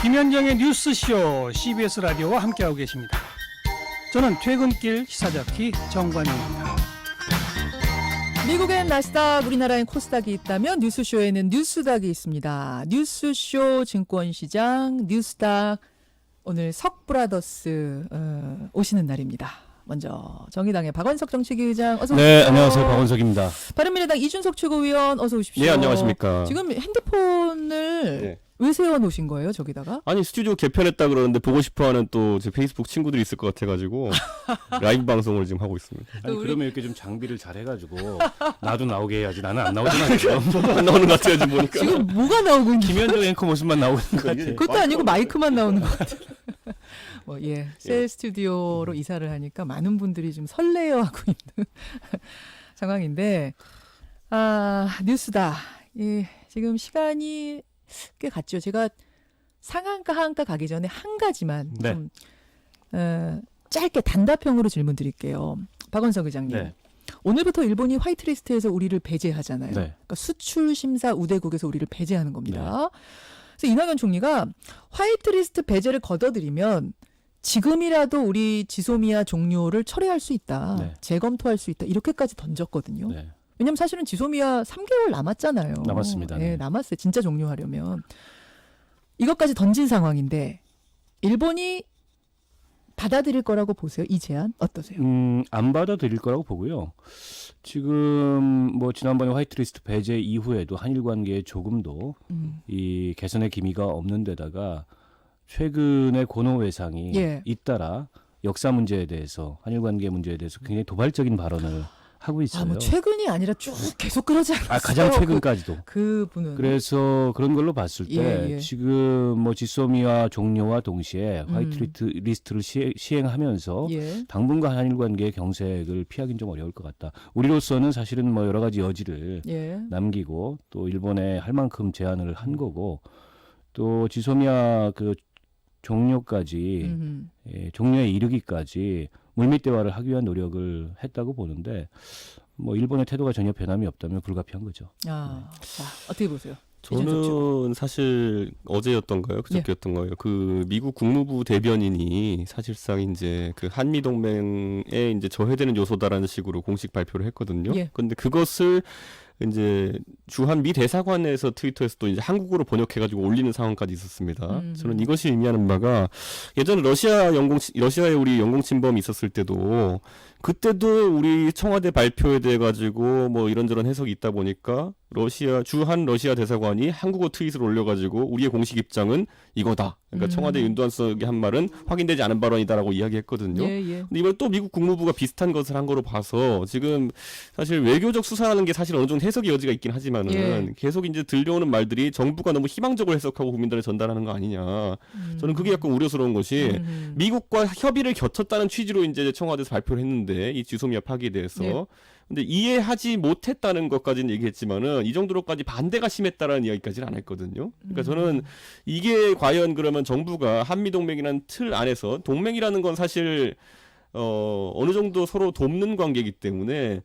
김현정의 뉴스쇼 CBS 라디오와 함께하고 계십니다. 저는 퇴근길 시사자키 정관용입니다. 미국엔 나스닥, 우리나라엔 코스닥이 있다면 뉴스쇼에는 뉴스닥이 있습니다. 뉴스쇼 증권시장 뉴스닥, 오늘 석브라더스 오시는 날입니다. 먼저 정의당의 박원석 정책위 의장 어서 오십시오. 네, 안녕하세요. 박원석입니다. 바른미래당 이준석 최고위원 어서 오십시오. 네, 안녕하십니까. 지금 핸드폰을 네. 왜 세워놓으신 거예요, 저기다가? 아니, 스튜디오 개편했다 그러는데 보고 싶어하는 또 제 페이스북 친구들이 있을 것 같아가지고 라이브 방송을 지금 하고 있습니다. 아니 그러면 이렇게 좀 장비를 잘 해가지고 나도 나오게 해야지. 나는 안 나오잖아요. 저도 안 나오는 것 같아요, 지금 보니까. 지금 뭐가 나오고 있는 거예요? 김현정 앵커 모습만 나오는 것 같아. 그것도 아니고 마이크만 나오는 것 같아요. 새 스튜디오로 이사를 하니까 많은 분들이 좀 설레어하고 있는 상황인데, 뉴스다. 지금 시간이 꽤 갔죠. 제가 상한가 하한가 가기 전에 한 가지만 네. 좀 짧게 단답형으로 질문 드릴게요. 박원석 의장님. 네. 오늘부터 일본이 화이트리스트에서 우리를 배제하잖아요. 네. 그러니까 수출 심사 우대국에서 우리를 배제하는 겁니다. 그래서 이낙연 총리가 화이트리스트 배제를 걷어들이면 지금이라도 우리 지소미아 종료를 철회할 수 있다. 네. 재검토할 수 있다. 이렇게까지 던졌거든요. 네. 왜냐하면 사실은 지소미아 3개월 남았잖아요. 남았습니다. 네, 네. 남았어요. 진짜 종료하려면. 이것까지 던진 상황인데 일본이 받아들일 거라고 보세요? 이 제안 어떠세요? 안 받아들일 거라고 보고요. 지금 뭐 지난번에 화이트리스트 배제 이후에도 한일 관계에 조금도 이 개선의 기미가 없는 데다가 최근에 고노 외상이 예. 잇따라 역사 문제에 대해서 한일 관계 문제에 대해서 굉장히 도발적인 발언을 하고 있어요. 뭐 최근이 아니라 쭉 계속 그러지 않았어요? 가장 최근까지도. 그 분은. 그래서 그런 걸로 봤을 때 예. 지금 뭐 지소미아 종료와 동시에 화이트리스트를 시행하면서 예. 당분간 한일 관계의 경색을 피하기는 좀 어려울 것 같다. 우리로서는 사실은 뭐 여러 가지 여지를 예. 남기고 또 일본에 할 만큼 제안을 한 거고 또 지소미아 그 종료까지 종료에 이르기까지 물밑 대화를 하기 위한 노력을 했다고 보는데 뭐 일본의 태도가 전혀 변함이 없다면 불가피한 거죠. 자, 어떻게 보세요? 저는 사실 어제였던가요? 그저께였던가요? 그 미국 국무부 대변인이 사실상 이제 그 한미 동맹에 이제 저해되는 요소다라는 식으로 공식 발표를 했거든요. 예. 근데 그것을 이제 주한 미 대사관에서 트위터에서 또 이제 한국어로 번역해가지고 올리는 상황까지 있었습니다. 저는 이것이 의미하는 바가 예전에 러시아에 우리 영공 침범이 있었을 때도 그때도 우리 청와대 발표에 대해 가지고 뭐 이런저런 해석이 있다 보니까 주한 러시아 대사관이 한국어 트윗을 올려가지고 우리의 공식 입장은 이거다. 그러니까 청와대 윤두한석이 한 말은 확인되지 않은 발언이다라고 이야기했거든요. 예. 근데 이번 또 미국 국무부가 비슷한 것을 한 거로 봐서 지금 사실 외교적 수사라는 게 사실 어느 정도 해석의 여지가 있긴 하지만은 계속 이제 들려오는 말들이 정부가 너무 희망적으로 해석하고 국민들에 전달하는 거 아니냐. 저는 그게 약간 우려스러운 것이 미국과 협의를 겹쳤다는 취지로 이제 청와대에서 발표를 했는데 이 지소미아 파기에 대해서. 예. 근데 이해하지 못했다는 것까지는 얘기했지만은 이 정도로까지 반대가 심했다라는 이야기까지는 안 했거든요. 그러니까 저는 이게 과연 그러면 정부가 한미동맹이라는 틀 안에서 동맹이라는 건 사실 어느 정도 서로 돕는 관계이기 때문에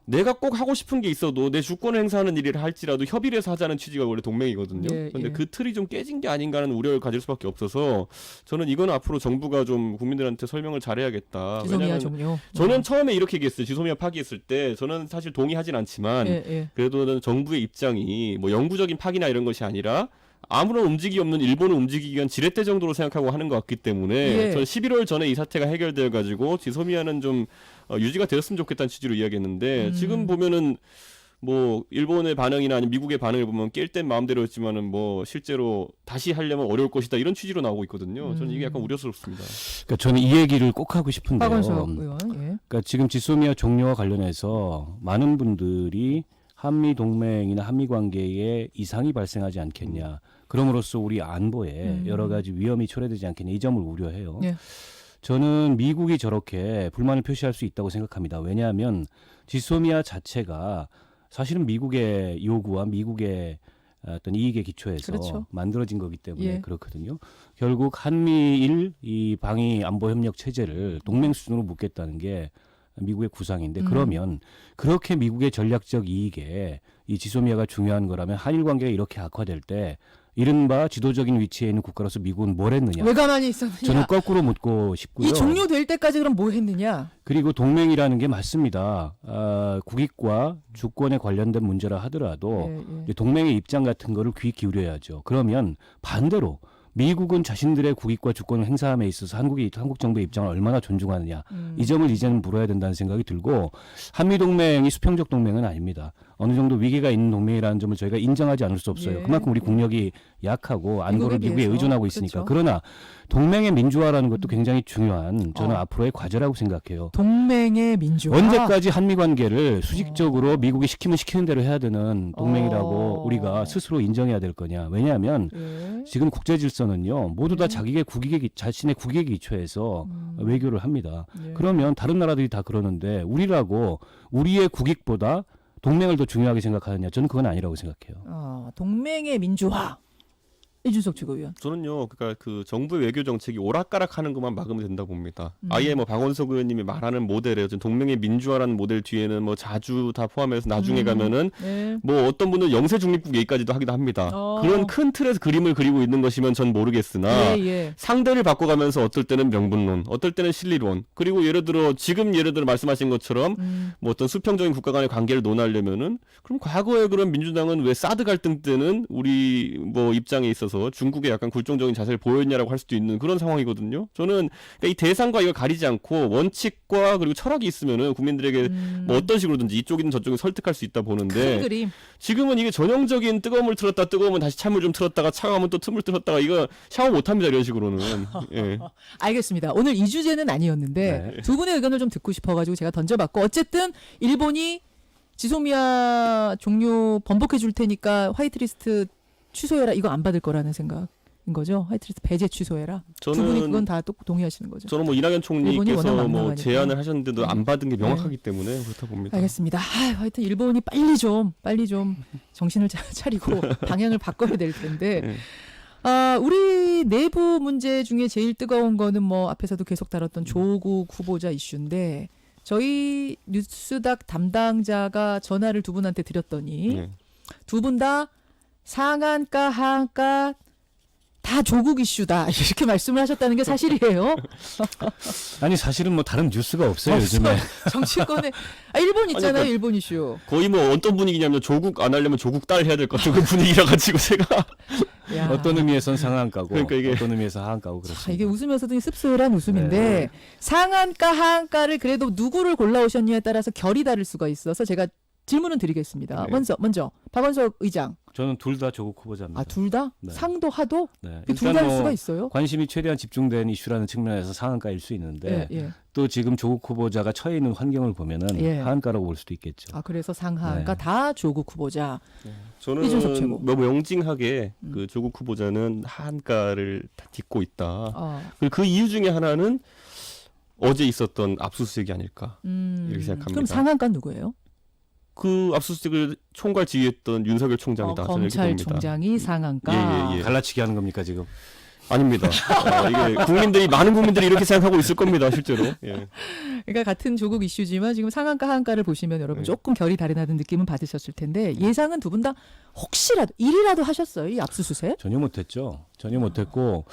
내가 꼭 하고 싶은 게 있어도 내 주권을 행사하는 일을 할지라도 협의를 해서 하자는 취지가 원래 동맹이거든요. 그런데 그 틀이 좀 깨진 게 아닌가 하는 우려를 가질 수밖에 없어서 저는 이건 앞으로 정부가 좀 국민들한테 설명을 잘해야겠다. 지소미아 종료. 저는 처음에 이렇게 얘기했어요. 지소미아 파기했을 때 저는 사실 동의하진 않지만 그래도 정부의 입장이 뭐 영구적인 파기나 이런 것이 아니라 아무런 움직임이 없는 일본을 움직이기 위한 지렛대 정도로 생각하고 하는 것 같기 때문에 저는 11월 전에 이 사태가 해결되어 가지고 지소미아는 좀 유지가 되었으면 좋겠다는 취지로 이야기했는데 지금 보면은 뭐 일본의 반응이나 아니면 미국의 반응을 보면 깰 땐 마음대로였지만은 뭐 실제로 다시 하려면 어려울 것이다 이런 취지로 나오고 있거든요. 저는 이게 약간 우려스럽습니다. 그러니까 저는 이 얘기를 꼭 하고 싶은데요. 박원석 의원. 그러니까 지금 지소미아 종료와 관련해서 많은 분들이 한미 동맹이나 한미 관계에 이상이 발생하지 않겠냐. 그럼으로써 우리 안보에 여러 가지 위험이 초래되지 않겠냐. 이 점을 우려해요. 저는 미국이 저렇게 불만을 표시할 수 있다고 생각합니다. 왜냐하면 지소미아 자체가 사실은 미국의 요구와 미국의 어떤 이익에 기초해서 만들어진 거기 때문에 그렇거든요. 결국 한미일 이 방위 안보 협력 체제를 동맹 수준으로 묶겠다는 게 미국의 구상인데 그러면 그렇게 미국의 전략적 이익에 이 지소미아가 중요한 거라면 한일 관계가 이렇게 악화될 때 이른바 지도적인 위치에 있는 국가로서 미국은 뭘 했느냐? 왜 가만히 있었느냐? 저는 거꾸로 묻고 싶고요. 이 종료될 때까지 그럼 뭐 했느냐? 그리고 동맹이라는 게 맞습니다. 국익과 주권에 관련된 문제라 하더라도 예, 예. 이제 동맹의 입장 같은 거를 귀 기울여야죠. 그러면 반대로 미국은 자신들의 국익과 주권을 행사함에 있어서 한국 정부의 입장을 얼마나 존중하느냐. 이 점을 이제는 물어야 된다는 생각이 들고 한미동맹이 수평적 동맹은 아닙니다. 어느 정도 위기가 있는 동맹이라는 점을 저희가 인정하지 않을 수 없어요. 예. 그만큼 우리 국력이 약하고 안보를 미국에 비해서. 의존하고 있으니까. 그렇죠. 그러나 동맹의 민주화라는 것도 굉장히 중요한 저는 앞으로의 과제라고 생각해요. 동맹의 민주화. 언제까지 한미 관계를 수직적으로 미국이 시키면 시키는 대로 해야 되는 동맹이라고 우리가 스스로 인정해야 될 거냐. 왜냐하면 예. 지금 국제 질서는요. 모두 다 자신의 국익에 기초해서 외교를 합니다. 예. 그러면 다른 나라들이 다 그러는데 우리라고 우리의 국익보다 동맹을 더 중요하게 생각하느냐. 저는 그건 아니라고 생각해요. 동맹의 민주화. 이준석 최고위원. 저는요, 그러니까 그 정부의 외교 정책이 오락가락하는 것만 막으면 된다고 봅니다. 아예 뭐 박원석 의원님이 말하는 모델에 동맹의 민주화라는 모델 뒤에는 뭐 자주 다 포함해서 나중에 가면은 네. 뭐 어떤 분은 영세 중립국 얘기까지도 하기도 합니다. 그런 큰 틀에서 그림을 그리고 있는 것이면 전 모르겠으나 예, 예. 상대를 바꿔가면서 어떨 때는 명분론, 어떨 때는 실리론, 그리고 예를 들어 말씀하신 것처럼 뭐 어떤 수평적인 국가 간의 관계를 논하려면은 그럼 과거에 그런 민주당은 왜 사드 갈등 때는 우리 뭐 입장에 있어서 중국의 약간 굴종적인 자세를 보였냐라고 할 수도 있는 그런 상황이거든요. 저는 그러니까 이 대상과 이걸 가리지 않고 원칙과 그리고 철학이 있으면은 국민들에게 뭐 어떤 식으로든지 이쪽이든 저쪽이든 설득할 수 있다 보는데 큰 그림. 지금은 이게 전형적인 뜨거운 물 틀었다 뜨거우면 다시 찬물 좀 틀었다가 차가우면 또 틈을 틀었다가 이거 샤워 못합니다 이런 식으로는. 예. 알겠습니다. 오늘 이 주제는 아니었는데 네. 두 분의 의견을 좀 듣고 싶어가지고 제가 던져봤고 어쨌든 일본이 지소미아 종료 번복해 줄 테니까 화이트리스트 취소해라 이거 안 받을 거라는 생각인 거죠. 화이트리스트 배제 취소해라. 두 분이 그건 다 또 동의하시는 거죠. 저는 뭐 이낙연 일본이 총리께서 워낙 뭐 막강하니까. 제안을 하셨는데도 안 받은 게 명확하기 때문에 그렇다 봅니다. 알겠습니다. 하여튼 일본이 빨리 좀 정신을 차리고 방향을 바꿔야 될 텐데. 네. 우리 내부 문제 중에 제일 뜨거운 거는 뭐 앞에서도 계속 다뤘던 조국 후보자 이슈인데 저희 뉴스닥 담당자가 전화를 두 분한테 드렸더니 네. 두 분 다 상한가 하한가 다 조국 이슈다 이렇게 말씀을 하셨다는 게 사실이에요. 아니 사실은 뭐 다른 뉴스가 없어요 요즘에. 정치권에 일본 있잖아요. 그러니까 일본 이슈. 거의 뭐 어떤 분위기냐면 조국 안 하려면 조국 딸 해야 될 것 같은 그 분위기라 가지고 제가 야. 어떤 의미에선 상한가고 그러니까 이게- 어떤 의미에서 하한가고 그렇습니다. 이게 웃으면서도 씁쓸한 웃음인데 네. 상한가 하한가를 그래도 누구를 골라오셨냐에 따라서 결이 다를 수가 있어서 제가 질문은 드리겠습니다. 네. 먼저 박원석 의장. 저는 둘 다 조국 후보자입니다. 둘 다? 네. 상도 하도? 네. 둘 일단 다일 뭐 수가 있어요? 관심이 최대한 집중된 이슈라는 측면에서 상한가일 수 있는데 예, 예. 또 지금 조국 후보자가 처해 있는 환경을 보면은 예. 하한가라고 볼 수도 있겠죠. 그래서 상하한가 네. 다 조국 후보자. 저는 이준석 최고. 뭐 명징하게 그 조국 후보자는 한가를 다 딛고 있다. 그리고 그 이유 중에 하나는 어제 있었던 압수수색이 아닐까 이렇게 생각합니다. 그럼 상한가 누구예요? 그 압수수색을 총괄 지휘했던 윤석열 총장이다. 저는 이렇게 봅니다. 검찰총장이 상한가. 예, 예. 갈라치기 하는 겁니까 지금? 아닙니다. 이게 많은 국민들이 이렇게 생각하고 있을 겁니다, 실제로. 예. 그러니까 같은 조국 이슈지만 지금 상한가 하한가를 보시면 여러분 조금 결이 다르다는 느낌은 받으셨을 텐데 예상은 두 분 다 혹시라도 일이라도 하셨어요? 이 압수수색? 전혀 못했죠. 전혀 못했고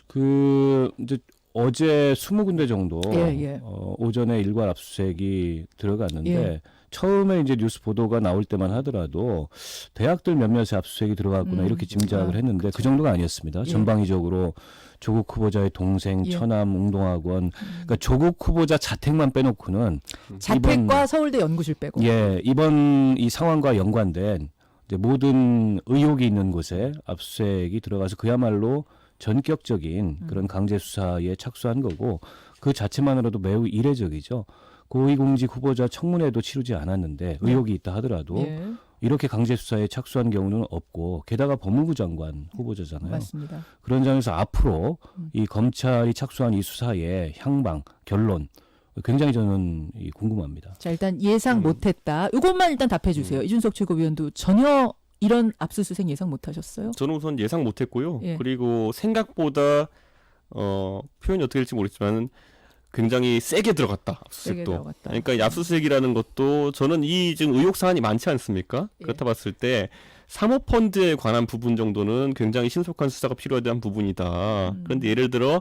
그 이제 어제 20군데 정도 예. 오전에 일괄 압수수색이 들어갔는데 예. 처음에 이제 뉴스 보도가 나올 때만 하더라도 대학들 몇몇에 압수수색이 들어갔구나 이렇게 짐작을 했는데 그 정도가 아니었습니다. 예. 전방위적으로 조국 후보자의 동생 예. 처남 웅동학원 그러니까 조국 후보자 자택만 빼놓고는 자택과 서울대 연구실 빼고. 이번 이 상황과 연관된 이제 모든 의혹이 있는 곳에 압수수색이 들어가서 그야말로 전격적인 그런 강제 수사에 착수한 거고 그 자체만으로도 매우 이례적이죠. 고위공직 후보자 청문회도 치르지 않았는데 의혹이 있다 하더라도 예. 이렇게 강제 수사에 착수한 경우는 없고 게다가 법무부 장관 후보자잖아요. 맞습니다. 그런 점에서 앞으로 이 검찰이 착수한 이 수사의 향방, 결론 굉장히 저는 궁금합니다. 자 일단 예상 못했다. 이것만 일단 답해 주세요. 이준석 최고위원도 전혀 이런 압수수색 예상 못하셨어요? 저는 우선 예상 못했고요. 예. 그리고 생각보다 표현이 어떻게 될지 모르겠지만 굉장히 세게 들어갔다. 세게 압수수색도. 들어갔다. 그러니까 이 압수수색이라는 것도 저는 이 지금 의혹 사안이 많지 않습니까? 예. 그렇다 봤을 때 사모펀드에 관한 부분 정도는 굉장히 신속한 수사가 필요한 부분이다. 그런데 예를 들어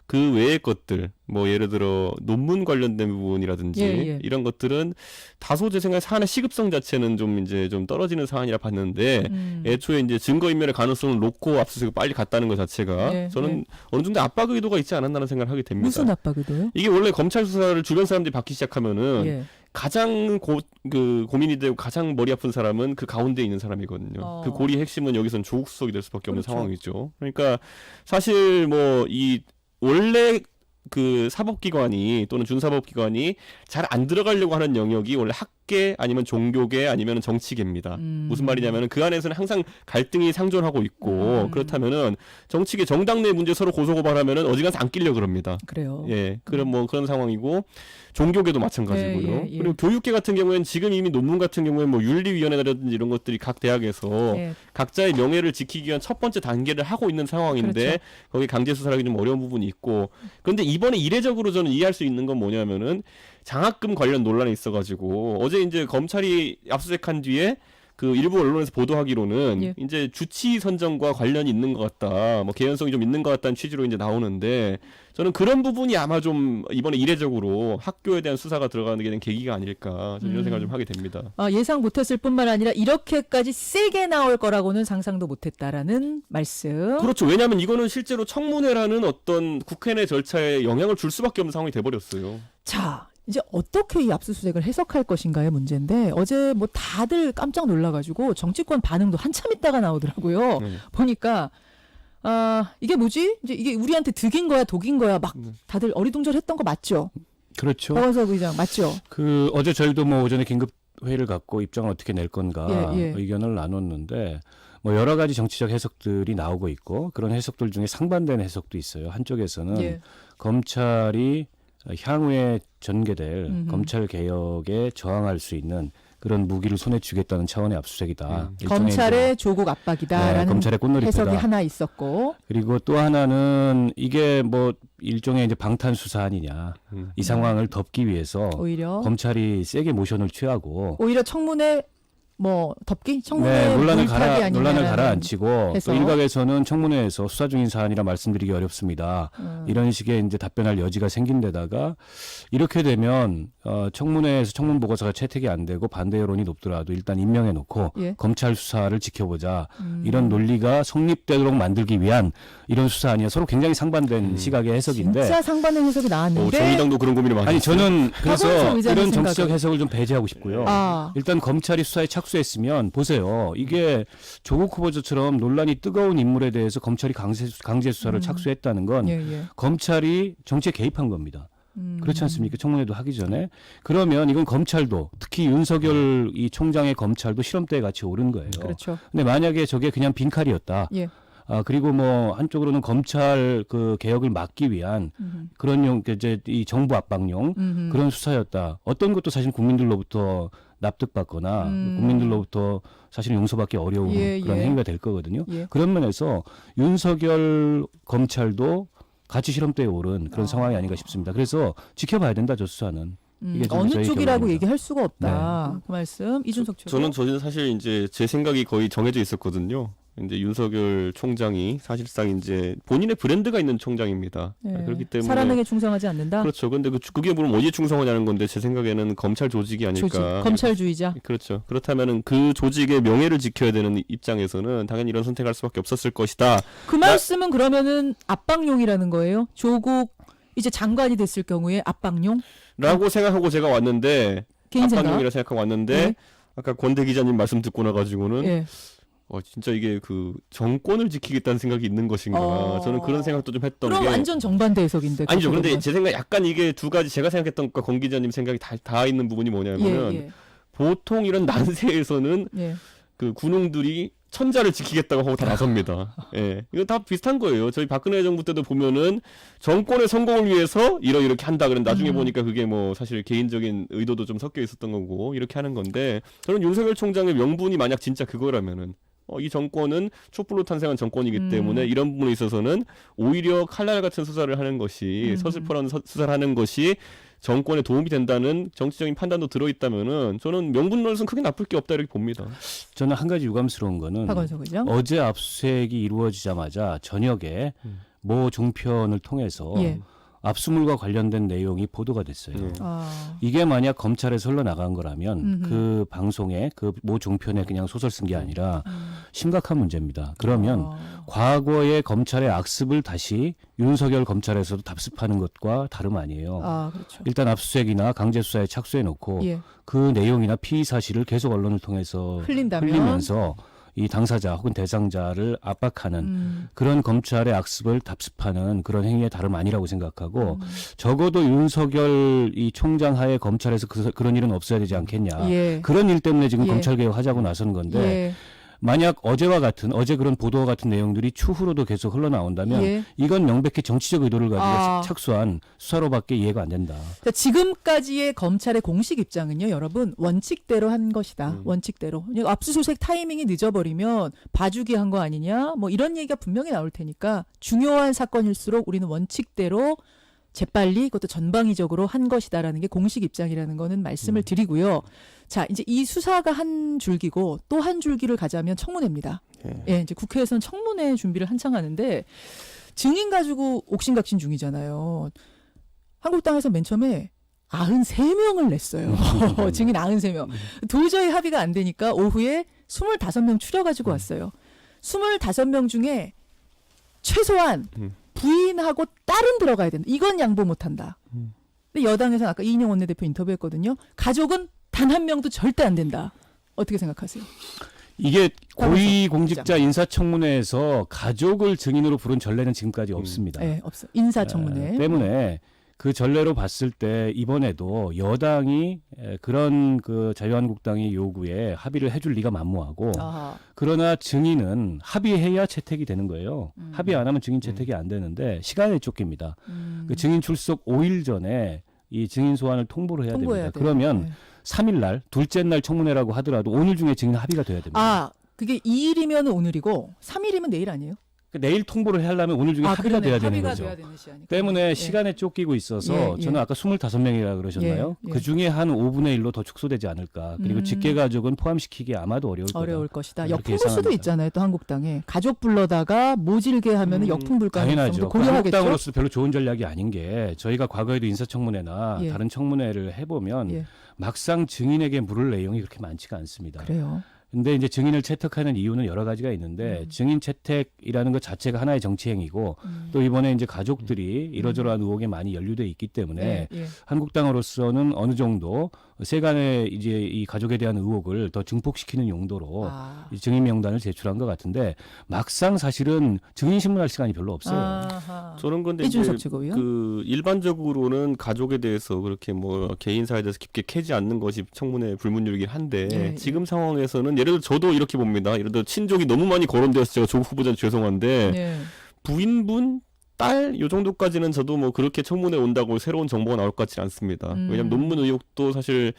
그 외의 것들, 뭐 예를 들어 논문 관련된 부분이라든지 예. 이런 것들은 다소 제 생각에 사안의 시급성 자체는 좀 이제 좀 떨어지는 사안이라 봤는데 애초에 이제 증거인멸의 가능성을 놓고 압수수색 빨리 갔다는 것 자체가 예, 저는 어느 정도 압박 의도가 있지 않았나라는 생각을 하게 됩니다. 무슨 압박이도요? 이게 원래 검찰 수사를 주변 사람들이 받기 시작하면은 예. 가장 고민이 되고 가장 머리 아픈 사람은 그 가운데 있는 사람이거든요. 그 고리의 핵심은 여기서는 조국 수석이 될 수밖에 없는 그렇죠. 상황이죠. 그러니까 사실 뭐 이 원래 그 사법기관이 또는 준사법기관이 잘 안 들어가려고 하는 영역이 원래 학계 아니면 종교계 아니면 정치계입니다. 무슨 말이냐면은 그 안에서는 항상 갈등이 상존하고 있고 그렇다면은 정치계 정당 내 문제 서로 고소고발하면은 어지간해서 안 끼려 그럽니다. 그래요. 예, 그런 뭐 그런 상황이고 종교계도 마찬가지고요. 예. 그리고 교육계 같은 경우에는 지금 이미 논문 같은 경우에 뭐 윤리위원회라든지 이런 것들이 각 대학에서 예. 각자의 명예를 지키기 위한 첫 번째 단계를 하고 있는 상황인데 그렇죠. 거기 강제 수사하기 좀 어려운 부분이 있고 그런데 이번에 이례적으로 저는 이해할 수 있는 건 뭐냐면은 장학금 관련 논란이 있어가지고 어제 이제 검찰이 압수수색한 뒤에 그 일부 언론에서 보도하기로는 예. 이제 주치 선정과 관련이 있는 것 같다, 뭐 개연성이 좀 있는 것 같다는 취지로 이제 나오는데 저는 그런 부분이 아마 좀 이번에 이례적으로 학교에 대한 수사가 들어가는 게 된 계기가 아닐까 저는 이런 생각을 좀 하게 됩니다. 예상 못했을 뿐만 아니라 이렇게까지 세게 나올 거라고는 상상도 못했다라는 말씀. 그렇죠. 왜냐하면 이거는 실제로 청문회라는 어떤 국회 내 절차에 영향을 줄 수밖에 없는 상황이 돼버렸어요. 자, 이제 어떻게 이 압수수색을 해석할 것인가의 문제인데 어제 뭐 다들 깜짝 놀라가지고 정치권 반응도 한참 있다가 나오더라고요. 보니까 이게 뭐지? 이제 이게 우리한테 득인 거야, 독인 거야? 막 다들 어리둥절했던 거 맞죠? 그렇죠. 박원석 의장 맞죠? 그 어제 저희도 뭐 오전에 긴급 회의를 갖고 입장을 어떻게 낼 건가 예. 의견을 나눴는데 뭐 여러 가지 정치적 해석들이 나오고 있고 그런 해석들 중에 상반되는 해석도 있어요. 한쪽에서는 예. 검찰이 향후에 전개될 검찰 개혁에 저항할 수 있는 그런 무기를 손에 쥐겠다는 차원의 압수수색이다. 일종의 검찰의 이제, 조국 압박이다라는 검찰의 꽃놀이패다. 해석이 하나 있었고 그리고 또 하나는 이게 뭐 일종의 이제 방탄 수사 아니냐. 이 상황을 덮기 위해서 오히려 검찰이 세게 모션을 취하고 오히려 청문회 뭐 덮기? 청문회 네, 논란을 물타기 논란을 아니냐라는 가라앉히고 해서. 또 일각에서는 청문회에서 수사 중인 사안이라 말씀드리기 어렵습니다. 이런 식의 이제 답변할 여지가 생긴 데다가 이렇게 되면 청문회에서 청문 보고서가 채택이 안 되고 반대 여론이 높더라도 일단 임명해 놓고 예. 검찰 수사를 지켜보자. 이런 논리가 성립되도록 만들기 위한 이런 수사 아니야. 서로 굉장히 상반된 시각의 해석인데 진짜 상반의 해석이 나왔는데 정의당도 그런 고민을 많이 아니 했어요. 저는 그래서 박원석 의장의 이런 정치적 생각은? 해석을 좀 배제하고 싶고요. 일단 검찰이 수사에 착수했으면 보세요. 이게 조국 후보자처럼 논란이 뜨거운 인물에 대해서 검찰이 강제 수사를 착수했다는 건 예. 검찰이 정치에 개입한 겁니다. 그렇지 않습니까? 청문회도 하기 전에. 그러면 이건 검찰도 특히 윤석열 이 총장의 검찰도 시험대에 같이 오른 거예요. 그렇죠. 근데 만약에 저게 그냥 빈칼이었다. 예. 그리고 뭐 한쪽으로는 검찰 그 개혁을 막기 위한 그런 이제 이 정부 압박용 그런 수사였다. 어떤 것도 사실 국민들로부터 납득받거나 국민들로부터 사실은 용서받기 어려운 그런 행위가 될 거거든요. 예. 그런 면에서 윤석열 검찰도 같이 시험대에 오른 그런 상황이 아닌가 싶습니다. 그래서 지켜봐야 된다, 저 수사는. 이게 어느 저희 쪽이라고 결론입니다. 얘기할 수가 없다. 그 말씀 이준석 최고. 저는 사실 이제 제 생각이 거의 정해져 있었거든요. 이제 윤석열 총장이 사실상 이제 본인의 브랜드가 있는 총장입니다. 예. 그렇기 때문에 사람에게 충성하지 않는다. 그렇죠. 근데 그게 물론 어디에 충성하냐는 건데 제 생각에는 검찰 조직이 아닐까. 조직, 검찰주의자. 그렇죠. 그렇다면은 그 조직의 명예를 지켜야 되는 입장에서는 당연히 이런 선택할 수밖에 없었을 것이다. 그 말씀은 그러면은 압박용이라는 거예요? 조국 이제 장관이 됐을 경우에 압박용? 라고 생각하고 제가 왔는데 개인 생각. 압박용이라 생각하고 왔는데 예. 아까 권대 기자님 말씀 듣고 나가지고는 예. 진짜 이게 그 정권을 지키겠다는 생각이 있는 것인가. 저는 그런 생각도 좀 했던 그럼 게 완전 정반대 해석인데. 아니죠. 그거는. 그런데 제 생각 약간 이게 두 가지 제가 생각했던 것과 권 기자님 생각이 다 있는 부분이 뭐냐면은 예. 보통 이런 난세에서는 예. 그 군웅들이 천자를 지키겠다고 하고 다 나섭니다. 예. 이거 다 비슷한 거예요. 저희 박근혜 정부 때도 보면은 정권의 성공을 위해서 이렇게 한다. 그런 나중에 보니까 그게 뭐 사실 개인적인 의도도 좀 섞여 있었던 거고 이렇게 하는 건데 저는 윤석열 총장의 명분이 만약 진짜 그거라면은 이 정권은 촛불로 탄생한 정권이기 음. 때문에 이런 부분에 있어서는 오히려 칼날 같은 수사를 하는 것이 서슬퍼런 수사를 하는 것이 정권에 도움이 된다는 정치적인 판단도 들어있다면은 저는 명분론에서는 크게 나쁠 게 없다 이렇게 봅니다. 저는 한 가지 유감스러운 거는 박원석 의장. 어제 압수수색이 이루어지자마자 저녁에 모 종편을 통해서 예. 압수물과 관련된 내용이 보도가 됐어요. 예. 아. 이게 만약 검찰에서 흘러나간 거라면 음흠. 그 방송에 그 모 종편에 그냥 소설 쓴 게 아니라 심각한 문제입니다. 그러면 과거의 검찰의 악습을 다시 윤석열 검찰에서도 답습하는 것과 다름 아니에요. 아, 그렇죠. 일단 압수수색이나 강제수사에 착수해 놓고 예. 그 내용이나 피의 사실을 계속 언론을 통해서 흘린다면 흘리면서 이 당사자 혹은 대상자를 압박하는 그런 검찰의 악습을 답습하는 그런 행위에 다름 아니라고 생각하고 적어도 윤석열 이 총장 하에 검찰에서 그런 일은 없어야 되지 않겠냐. 예. 그런 일 때문에 지금 예. 검찰개혁 하자고 나선 건데 예. 만약 어제와 같은 어제 그런 보도와 같은 내용들이 추후로도 계속 흘러나온다면 예. 이건 명백히 정치적 의도를 가지고 아. 착수한 수사로밖에 이해가 안 된다. 자, 지금까지의 검찰의 공식 입장은요, 여러분 원칙대로 한 것이다. 원칙대로. 압수수색 타이밍이 늦어버리면 봐주기 한 거 아니냐, 뭐 이런 얘기가 분명히 나올 테니까 중요한 사건일수록 우리는 원칙대로 재빨리 그것도 전방위적으로 한 것이다라는 게 공식 입장이라는 거는 말씀을 드리고요. 자, 이제 이 수사가 한 줄기고 또 한 줄기를 가자면 청문회입니다. 예, 이제 국회에서는 청문회 준비를 한창 하는데 증인 가지고 옥신각신 중이잖아요. 한국당에서 맨 처음에 93명을 냈어요. 증인 93명. 도저히 합의가 안 되니까 오후에 25명 추려가지고 왔어요. 25명 중에 최소한 부인하고 딸은 들어가야 된다. 이건 양보 못한다. 근데 여당에서는 아까 이인영 원내대표 인터뷰했거든요. 가족은 단 한 명도 절대 안 된다. 어떻게 생각하세요? 이게 박원석 고위공직자 인사청문회에서 가족을 증인으로 부른 전례는 지금까지 없습니다. 네, 없어. 인사청문회. 때문에 그 전례로 봤을 때 이번에도 여당이 그런 그 자유한국당의 요구에 합의를 해줄 리가 만무하고 아하. 그러나 증인은 합의해야 채택이 되는 거예요. 합의 안 하면 증인 채택이 안 되는데 시간에 쫓깁니다. 그 증인 출석 5일 전에 이 증인 소환을 통보를 해야 통보해야 됩니다. 돼요. 그러면 네. 3일 날 둘째 날 청문회라고 하더라도 오늘 중에 증인 합의가 돼야 됩니다. 아, 그게 2일이면 오늘이고 3일이면 내일 아니에요? 내일 통보를 하려면 오늘 중에 합의가 그러네. 돼야 되는 합의가 거죠. 돼야 되는 시간이니까. 때문에 예. 시간에 쫓기고 있어서 예, 예. 저는 아까 25명이라 그러셨나요? 예, 예. 그중에 한 5분의 1로 더 축소되지 않을까. 그리고 직계가족은 포함시키기 아마도 어려울 거다. 어려울 것이다. 그렇게 역풍 불 수도 예상합니다. 있잖아요. 또 한국당에 가족 불러다가 모질게 하면은 역풍 불 가능성도 당연하죠. 고려하겠죠. 한국당으로서 별로 좋은 전략이 아닌 게 저희가 과거에도 인사청문회나 예. 다른 청문회를 해보면 예. 막상 증인에게 물을 내용이 그렇게 많지가 않습니다. 그래요. 근데 이제 증인을 채택하는 이유는 여러 가지가 있는데 증인 채택이라는 것 자체가 하나의 정치 행위고 또 이번에 이제 가족들이 이러저러한 의혹에 많이 연루돼 있기 때문에 예, 예. 한국당으로서는 어느 정도 세간의 이제 이 가족에 대한 의혹을 더 증폭시키는 용도로 아. 이 증인 명단을 제출한 것 같은데 막상 사실은 증인 신문할 시간이 별로 없어요. 아하. 저는 근데 이제 이준석 최고위원. 그 일반적으로는 가족에 대해서 그렇게 뭐 개인사에 대해서 깊게 캐지 않는 것이 청문회 불문율이긴 한데 예, 지금 상황에서는 예를 들어 저도 이렇게 봅니다. 예를 들어 친족이 너무 많이 거론되어서 제가 조국 후보자는 죄송한데 예. 부인분 딸 요 정도까지는 저도 뭐 그렇게 청문회 온다고 새로운 정보가 나올 것 같지는 않습니다. 왜냐하면 논문 의혹도 사실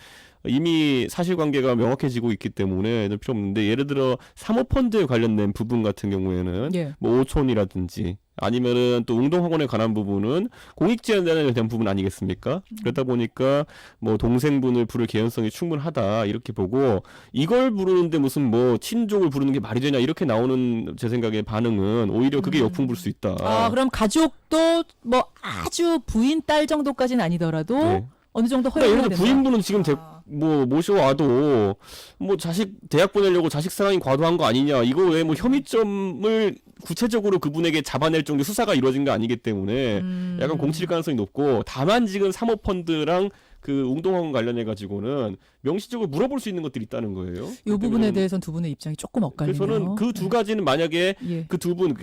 이미 사실관계가 명확해지고 있기 때문에 필요 없는데 예를 들어 사모펀드에 관련된 부분 같은 경우에는 예. 뭐 오촌이라든지 아니면은 또 운동학원에 관한 부분은 공익제한에 대한 부분 아니겠습니까? 그러다 보니까 뭐 동생분을 부를 개연성이 충분하다 이렇게 보고 이걸 부르는데 무슨 뭐 친족을 부르는 게 말이 되냐 이렇게 나오는 제 생각에 반응은 오히려 그게 역풍 불 수 있다. 아, 그럼 가족도 뭐 아주 부인 딸 정도까지는 아니더라도 네. 어느 정도 그러니까 허용해야 예를 된다. 들어 부인분은 지금 아. 뭐 모셔와도 뭐 자식 대학 보내려고 자식 사랑이 과도한 거 아니냐 이거 왜 뭐 혐의점을 구체적으로 그분에게 잡아낼 정도 수사가 이루어진 거 아니기 때문에 약간 공칠 가능성이 높고 다만 지금 사모펀드랑 그 운동학원 관련해 가지고는 명시적으로 물어볼 수 있는 것들이 있다는 거예요. 이 부분에 대해서는 두 분의 입장이 조금 엇갈리네요. 그래서 저는 그 두 가지는 만약에 예. 그 두 분,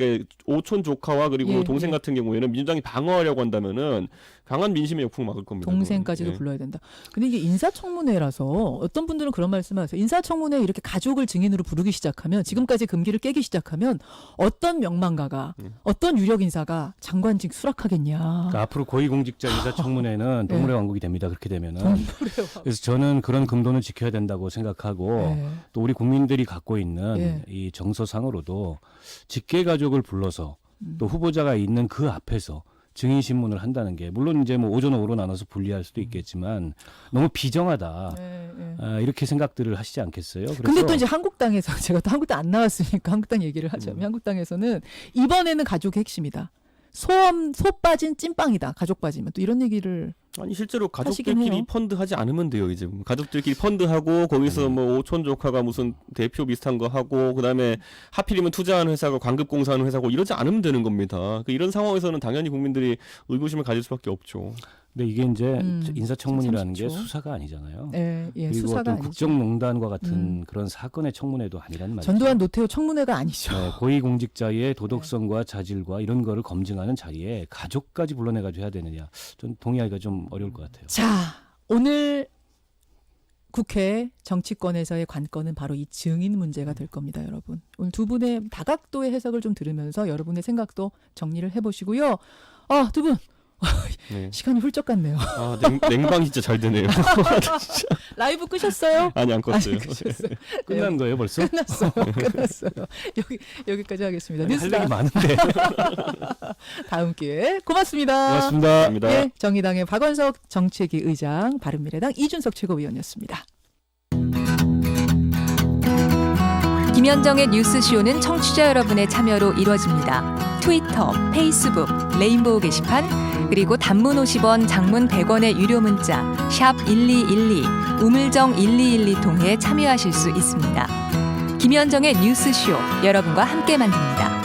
오촌 조카와 그리고 예, 동생 예. 같은 경우에는 민주당이 방어하려고 한다면은 강한 민심의 역풍을 막을 겁니다. 동생까지도 그건. 예. 불러야 된다. 근데 이게 인사청문회라서 어떤 분들은 그런 말씀을 하세요. 인사청문회 이렇게 가족을 증인으로 부르기 시작하면 지금까지 금기를 깨기 시작하면 어떤 명망가가 어떤 유력 인사가 장관직 수락하겠냐. 그러니까 앞으로 고위공직자 인사청문회는 동물의 왕국이 됩니다. 그렇게 되면은 동물의 화합. 그래서 저는 그런 금도는 지켜야 된다고 생각하고 네. 또 우리 국민들이 갖고 있는 예. 이 정서상으로도 직계 가족을 불러서 또 후보자가 있는 그 앞에서 증인 신문을 한다는 게 물론 이제 뭐 오전 오후로 나눠서 분리할 수도 있겠지만 너무 비정하다. 네, 네. 이렇게 생각들을 하시지 않겠어요? 그래서 근데 또 이제 한국당에서 제가 또 한국당 안 나왔으니까 한국당 얘기를 하자면 한국당에서는 이번에는 가족의 핵심이다. 소 빠진 찐빵이다. 가족 빠지면 또 이런 얘기를 아니 실제로 하시긴 가족들끼리 해요. 펀드하지 않으면 돼요. 이제 가족들끼리 펀드하고 거기서 뭐 오촌 조카가 무슨 대표 비슷한 거 하고 그다음에 하필이면 투자하는 회사가 광급공사하는 회사고 이러지 않으면 되는 겁니다. 이런 상황에서는 당연히 국민들이 의구심을 가질 수밖에 없죠. 근데 이게 이제 인사청문이라는 30초. 게 수사가 아니잖아요. 예, 예, 그리고 수사가 어떤 아니죠. 국정농단과 같은 그런 사건의 청문회도 아니란 말이죠. 전두환 노태우 청문회가 아니죠. 네, 고위공직자의 도덕성과 자질과 이런 거를 검증하는 자리에 가족까지 불러내가지고 해야 되느냐. 전 동의하기가 좀 어려울 것 같아요. 자, 오늘 국회 정치권에서의 관건은 바로 이 증인 문제가 될 겁니다, 여러분. 오늘 두 분의 다각도의 해석을 좀 들으면서 여러분의 생각도 정리를 해보시고요. 두 분 네. 시간이 훌쩍 갔네요. 아 냉방이 진짜 잘 되네요. 라이브 끄셨어요? 아니 안 껐어요. 끄셨어요. 끝난 거예요 벌써? 끝났어요. 여기까지 하겠습니다. 아니, 할 뉴스다 얘기 많은데. 다음 기회에 고맙습니다. 고맙습니다. 감사합니다. 예, 정의당의 박원석 정책위 의장, 바른미래당 이준석 최고위원이었습니다. 김현정의 뉴스쇼는 청취자 여러분의 참여로 이루어집니다. 트위터, 페이스북, 레인보우 게시판, 그리고 단문 50원, 장문 100원의 유료 문자 샵 1212, 우물정 1212 통해 참여하실 수 있습니다. 김현정의 뉴스쇼, 여러분과 함께 만듭니다.